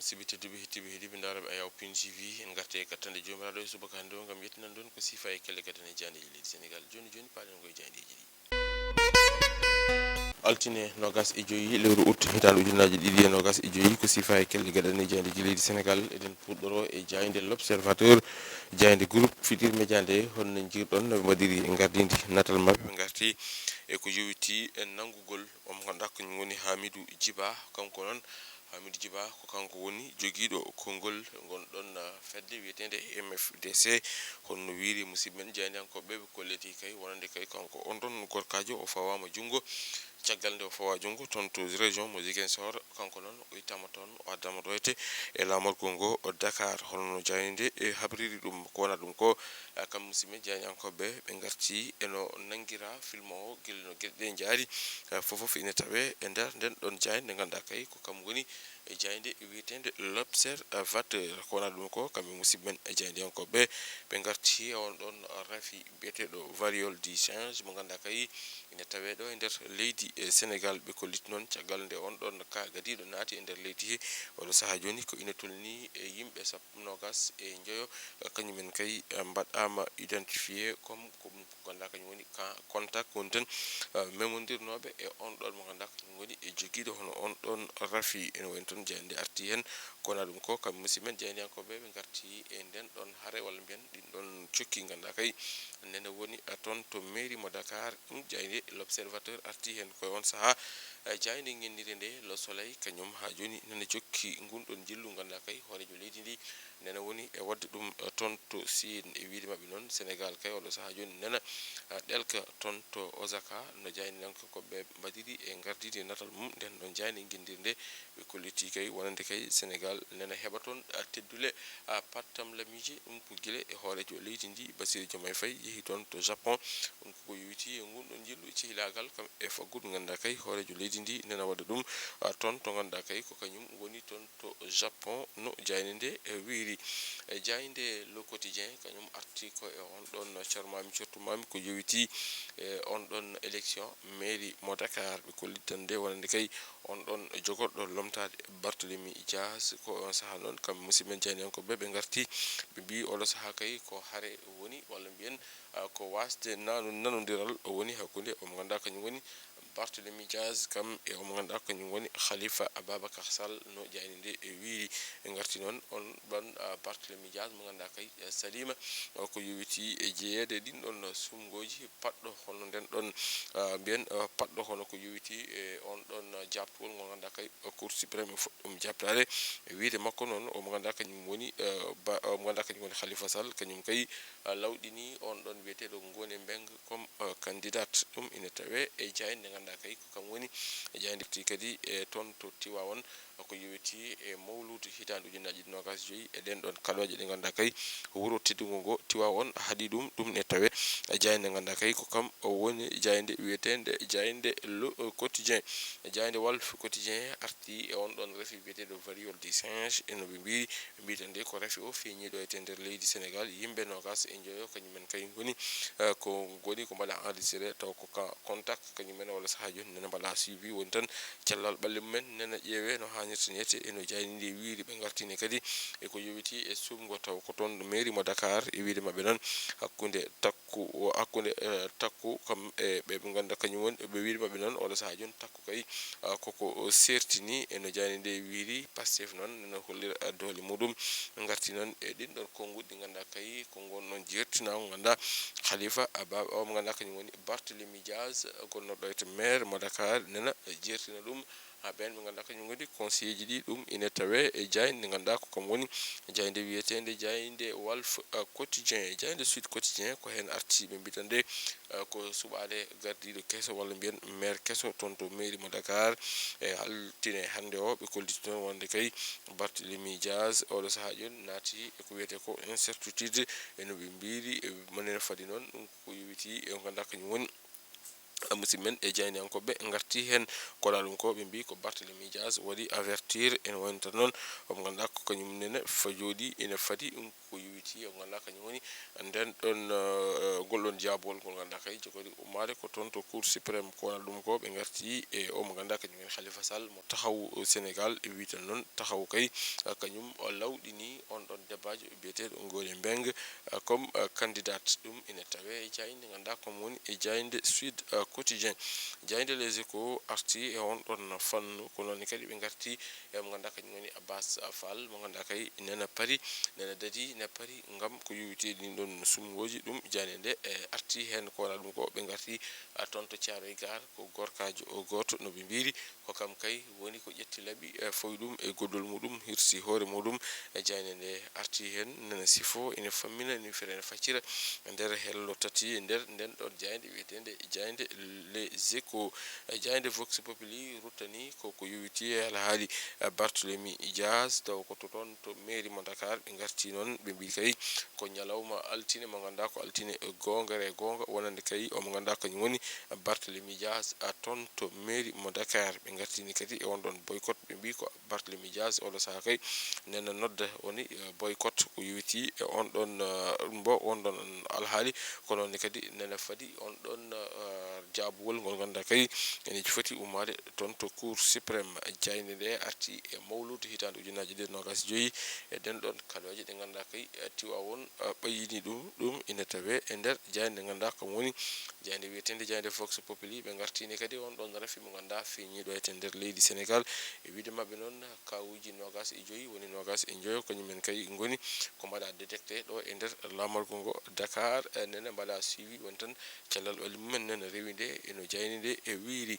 musidɓe tedduɓe hettiɓe heeɗiɓe daraɓe Ayaw Pin TV en garte e kattande jomiraɗo e subaka hande o gam yettinan ɗon ko sifa e kelle kadi e jandeji leydi Sénégal. Joni paɗen koye jandeji ɗi. Altine nogas e joyi lewru août hitande ujunaje ɗiɗi e nogas e joyi ko sifa e kelle gaɗane jandeji leydi Sénégal. Eɗen puɗɗoro e jayde l'observateur jayde groupe Futurs Médias nde honno jirɗon noɓe mbaɗiri e gardidi natal mabɓe ɓe garti e ko jowiti e nangugol omo ganduɗa kañum woni Hamidou Djiba. Kanko noon Hamidou Djiba ko kanko woni joguiɗo konngol gonɗon fedde wiyetede MFDC. Honno wiiri musidɓe men jeydiyankoɓe ɓe kolleti kay wonande kay kanko on ɗon gorkajo o fawama jungo caggal nde o fawa jungo toon to région mo Ziguinchor. Kanko noon o ittama toon o addama ɗoyte e lamorgol ngo o Dakar. Holno jayde e habriri ɗum ko wona ɗum ko kam musidɓe jeydiyankoɓe ɓe garti eno nanguira film o guila no gueɗe jaari fofof ina tawe e nder nden ɗon jayde nde ganduɗa kay ko kam woni e jayde wiyetede l'observateur. Ko wona ɗum ko kamɓe musidɓe men e jeydiyankoɓe ɓe garti e on ɗon rafi biyeteɗo variole du singe mo ganduɗa kay ina tawe ɗo e nder leydi e Sénégal. Ɓe kolliti noon caggal nde on ɗon ka gadiɗo naati e nder leydi he oɗo saaha joni ko ina tolni e yimɓe sappo nogas e joyo kañumen kay mbaɗama identifié comme ko ganduɗa kañum woni contact woni tan memodirnoɓe e on ɗon mo ganduɗa kañum woni e joguiɗo hono on ɗon rafi ene woni toon jeyde arti hen. Kowona ɗum ko kamɓe musidɓe men jeydiyankoɓe ɓe garti e nden ɗon haare walla mbiyen ɗin ɗon cokki ganduɗa kay nene woni toon to mairie mo Dakar. Ɗum jayde l'observateur arti hen koye on saaha jayde guennire nde Le Soleil kañum ha joni nene jokki gunɗon jillu ganduɗa kay hoorejo leydi ndi nene woni e wadde ɗum toon to Sine e wiide mabɓe noon Sénégal kay oɗo saaha joni nena ɗelka toon to Osaka no jaydiyankoɓe mbaɗiri e gardidi natal mum nden ɗon jayde guennire nde ɓe kolliti kay wonande kay Sénégal nena heeɓa toon teddule pattam lamiji ɗum ko guila e hoorejo leydi ndi Bassirou Diomaye Faye yeehi toon to Japon. Ɗum koko yowiti e gunɗon jillu cehilagal kam e faggudu ganduɗa kay hoorejo leydi ndi nena waɗa ɗum toon to ganduɗa kay ko kañum woni toon to Japon no jayde nde wiiri. E jayde Le Quotidien kañum arti ko e on ɗon carmami cortumami ko yowiti e on ɗon élection mairie mo Dakar. Ɓe kollitan nde wonande kay on ɗon jogorɗo lomtade Barthélémy Dias ko on saaha noon kamɓe musidɓe men jeydiyankoɓe ɓe garti ɓe mbi oɗo saaha kay ko haare woni walla mbiyen ko wasde nanodiral woni hakkude omo ganduɗa kañum woni Barthélémy Dias kam e omo ganduɗa kañum woni Khalifa Ababacar Sall no jayde nde e wiiri. Ɓe garti noon on ɗon Barthélémy Dias mo ganduɗa kay salima ko yowiti e jeeyede ɗin ɗon sumgoji paɗɗo hono nden ɗon mbiyen paɗɗo hono ko yowiti e on ɗon jabtugol mo ganduɗa kay Cour suprême fuɗɗum jabtade e wiide makko noon omo ganduɗa kañum woni omo ganduɗa kañum woni Khalifa Sall kañum kay lawɗini on ɗon wiyeteɗo Ngone Mbengue comme candidate. Ɗum ina tawe e jayde nde ganduɗa kay ko kam woni e jayde kadi e toon to Tivaouane ko yowiti e mawludu hitande ujunaje nogas joyyi e ɗen ɗon kaloje ɗe ganduɗa kay wuuro teddugo ngo Tivaouane haaɗi ɗum ne tawe e jayde nde ganduɗa kay ko kam o woni jayde wiyetede jayde Le Quotidien. E jayde Walf Quotidien arti e on ɗon rafi biyeteɗo variole du singe eno ɓe mbi ɓe mbita nde ko rafi o feeñiɗo e nder leydi Sénégal yimɓe nogas e joyo kañumen kay goni ko mbaɗa enregistré taw ko contact kañumen walla saaha joni nena mbaɗa suivi woni tan cellal ɓalli mumen nena ƴeewe no hannirta niyete eno jayde nde wiiri. Ɓe gartini kadi e ko yowiti e sumgo taw ko toon mairie mo Dakar e wiide mabɓe noon hakkude takku kam e ɓe ganduɗa kañum woni ɓe wiide mabɓe noon oɗo saaha joni takku kay koko sertini eno jayde nde wiiri. Pastef noon nena hollira doole muɗum ɓe garti noon e ɗin ɗon konnguli ɗi ganduɗa kay ko gonɗon jertinama ganduɗa Khalifa mo ganduɗa kañum woni Barthélémy Dias gonnoɗo to maire mo Dakar nena jertina ɗum ha ɓen ɓe ganduɗa kañum woni conseiller ji ɗi. Ɗum ina tawe e jayde nde ganduɗa ko kam woni jayde wiyetede jayde Walf Quotidien. Jayde Sud Quotidien ko hen arti ɓe mbitan nde ko suɓade gardiɗo kesso walla mbiyen maire kesso toon to mairie mo Dakar e altine hande o ɓe kolliti toon wonde kay Barthélémy Dias oɗo saaha joni naati eko wiyete ko incertitude eno ɓe mbiri monene fadi noon ɗum ko yowiti e ganduɗa kañum woni musidɓe men e jeydiyankoɓe garti hen. Kono ɗum ko ɓe mbi ko Barthélémy Dias waɗi avertir ene woni tan noon omo ganduɗa ko kañum nene fa jooɗi ene fadi ɗum ko yuwiti o ganduɗa kañum woni nden ɗon golɗon jaabol ngol ganduɗa kay jogori ummade ko toon to cour suprême ko wonata ɗum ko ɓe garti e o mo ganduɗa kañum woni Khalifa Sall mo taxaw Sénégal e witan noon taxaw kay kañum lawɗini on ɗon débatji biyeteɗo Ngoné Mbengue comme candidate ɗum ina tawe e jayinde ganduɗa comme woni e jayinde Sud Quotidien jayinde Les Échos arti e on ɗon fannu ko noon kadi ɓe garti e mo ganduɗa kañum woni Abbas Fall mo ganduɗa kay nena paari nena dadi ne paari ngam ko yuwiti ɗin ɗon sumgoji ɗum jayinde nde arti hen ko wona ɗum ko ɓe garti toon to Thiaroye Gare ko gorkajo o goto no ɓe mbiri ko kam kay woni ko ƴetti laaɓi foy ɗum e goddol muɗum hirsi hoore muɗum e jayde nde arti hen nana sifo ina fammina ni fere ene faccira nder hello tati nder nden ɗon jayde wiyetende jayde Les Échos jayde Vox Populi ruttani koko yuwiti e alhaali Barthélémy Dias taw ko to toon to mairie mo Dakar ɓe garti noon ɓe mbi kay ko ñalawma altine mo ganduɗa ko altine gongere gonga wonande kay omo ganduɗa kañum woni Barthélémy Dias toon to mairie mo Dakar ɓe gartini kadi e on ɗon boycott ɓe mbi ko Barthélémy Dias oɗo saaha kay nena nodda woni boycott ko yuwiti e on ɗon bo on ɗon alhaali ko noon kadi nena fadi on ɗon jaabugol ngol ganduɗa kay ene foti ummade toon to cour suprême jayde nde arti e mawlude hitande ujunaje 2025 e den ɗon kaloje ɗe ganduɗa kay Tiwawon ɓayini ɗum ina tawe e nder jayde nde ganduɗa kam woni jayde wiyetende jayde Vox Populi ɓe gartini kadi on ɗon rafi mo ganduɗa feñiɗo e nder leydi Sénégal e wiide mabɓe noon kawuji 25 woni 25 kañumen kay goni ko mbaɗa détecté ɗo e nder lamargo ngo Dakar nene mbaɗa suivi woni tan cellal ɓalli mumen nene rewi nde eno jayni nde e wiiri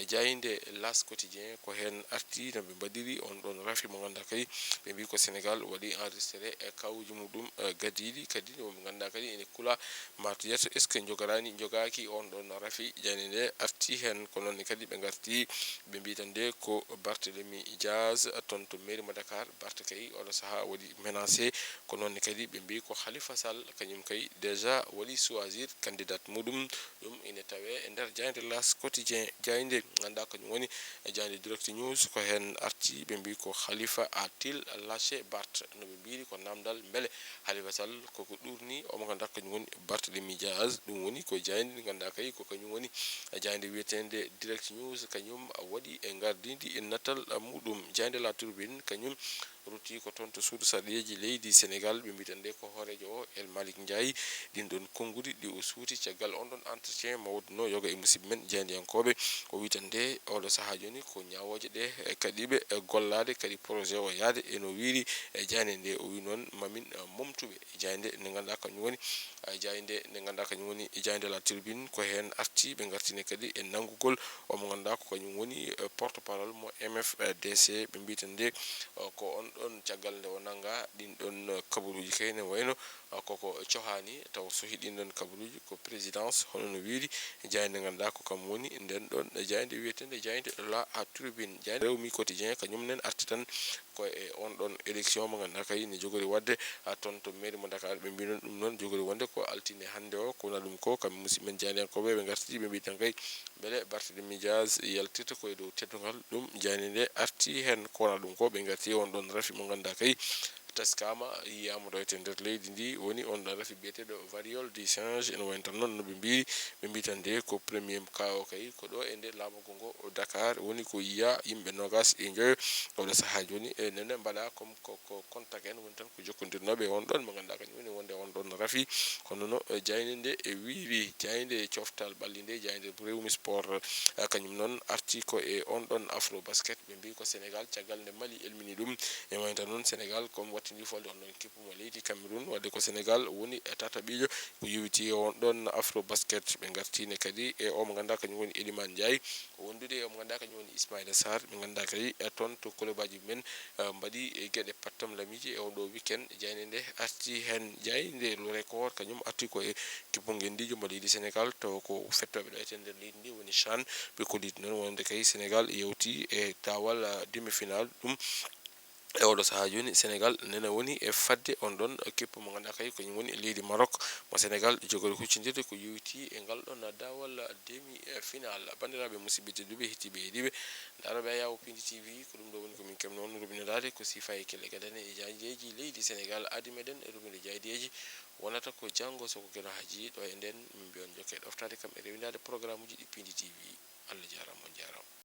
jayinde L'As Quotidien ko hen arti no ɓe mbaɗiri on ɗon rafi mo ganduɗa kay ɓe mbi ko Sénégal waɗi enregistré e kawuji muɗum gadiɗi kadi mo ganduɗa kadi ene kula matuyata est ce que jogaki on ɗon rafi jayde nde arti hen ko noon kadi ɓe garti ɓe mbitande ko Barthélémy Dias toon to mairie mo Dakar Barth kay oɗo saaha waɗi menacé ko noon kadi ɓe mbi ko Khalifa Sall kañum kay déjà waɗi choisir candidate muɗum ɗum ina tawe e nder jayde L'As Quotidien jayde ganduɗa kañum woni jayde Direct News ko hen arti ɓe mbi ko Khalifa a-t-il lâché Barth no ɓe mbiri ko namdal beele Khalifa Sall koko ɗurni omo ganduɗa kañum woni Barthélémy Dias ɗum woni ko jayde ganduɗa kay ko kañum woni jayde wiyetende Direct News kañum waɗi e gardidi e natal muɗum jayde La Tribune kañum rutti ko toon to suudu sarɗeji leydi Sénégal ɓe mbitande ko hoorejo o El Malick Ndiaye ɗin ɗon konngudi ɗi o suuti caggal on ɗon entretien mawɗuno yoga e musidɓe men jeyandiyankoɓe o witande oɗo saaha joni ko ñawoje ɗe kadi ɓe gollade kadi projet o yaade eno wiiri e jayde nde o wi noon mamin momtuɓe jayde nde ganduɗa kañum woni jayde nde ganduɗa kañum woni jayde La Tribune ko hen arti ɓe gartini kadi e nanggugol omo ganduɗa ko kañum woni porte parole mo MFDC ɓe mbitande ko on ɗon caggal nde o nanga ɗin ɗon kabaruji kay ne wayno koko cohani taw so hiɗin ɗon kabaruji ko présidence hono no wiiri jayde ganduɗa ko kam woni nden ɗon jayde wiyetende jayde La Tribune jayde Rewmi Quotidien kañum nen arti tan ko e on ɗon élection mo ganduɗa kay ne jogori wadde toon to mairie mo Dakar ɓe mbi noon ɗum noon jogori wonde ko altine hande o ko wona ɗum ko kam musidɓe men jeyandiyankoɓe ɓe garti ɓe mbi tan kay beele Barthélémy Dias yaltirta koye dow teddugal ɗum jayde nde arti hen ko wona ɗum ko ɓe garti on ɗon rafi mo ganduɗa kay taskama yiyama ɗo e nder leydi ndi woni on ɗon rafi biyeteɗo variole du singe ene wayno tan noon noɓe mbiri ɓe mbi tan de ko premier cas o kay ko ɗo e nder laamugo ngo Dakar woni ko yiya yimɓe 25 oɗo saaha joni e nene mbaɗa comme ko contact en woni tan ko jokkodirnoɓe on ɗon mo ganduɗa kañum woni wonde on ɗon rafi kono no jayde nde e wiiri jayde coftal ɓalli nde jayde Rewmi Sport kañum noon arti ko e on ɗon Afro Basket ɓe mbi ko Sénégal caggal nde Mali elmini ɗum e wayno tan noon Sénégal comme wattidi folde on ɗon kippumo leydi Cameroun wadde ko Sénégal woni tataɓijo ko yewiti on ɗon Afro Basket ɓe gartine kadi e omo ganduɗa kañum woni Elimane Ndiaye wondude e omo ganduɗa kañum woni Ismaïla Sarr ɓe ganduɗa kadi toon to club aji men mbaɗi e gueɗe pattam lamiji e on ɗo weekend jayde nde arti hen jayde le record kañum arti ko e kippugel ndijo mo leydi Sénégal taw ko fettoɓe ɗo e nder leydi ndi woni CHAN ɓe kolliti noon wonde kay Sénégal yewti e tawal demi final ɗum e oɗo saha joni sénégal nena woni e fadde on ɗon keppu mo ganduɗa kay kañum woni leydi Maroc mo sénégal jogori huccidirde ko yewti e ngal ɗon dawal demi final bandiraɓe musidɓe tedduɓe hettiɓe heeɗiɓe daroɓe Yawo Pindi TV ko ɗum ɗo woni komin kem noon rubinirade ko sifa e kelle gadane e jayjeji leydi sénégal adi meɗen e rubinde jaydeji wonata ko janggo soko gueɗo haji ɗo e nden min mbiyon jokke ɗoftade kam e rewidade programme uji ɗi Pindi TV Allah jarama on jarama.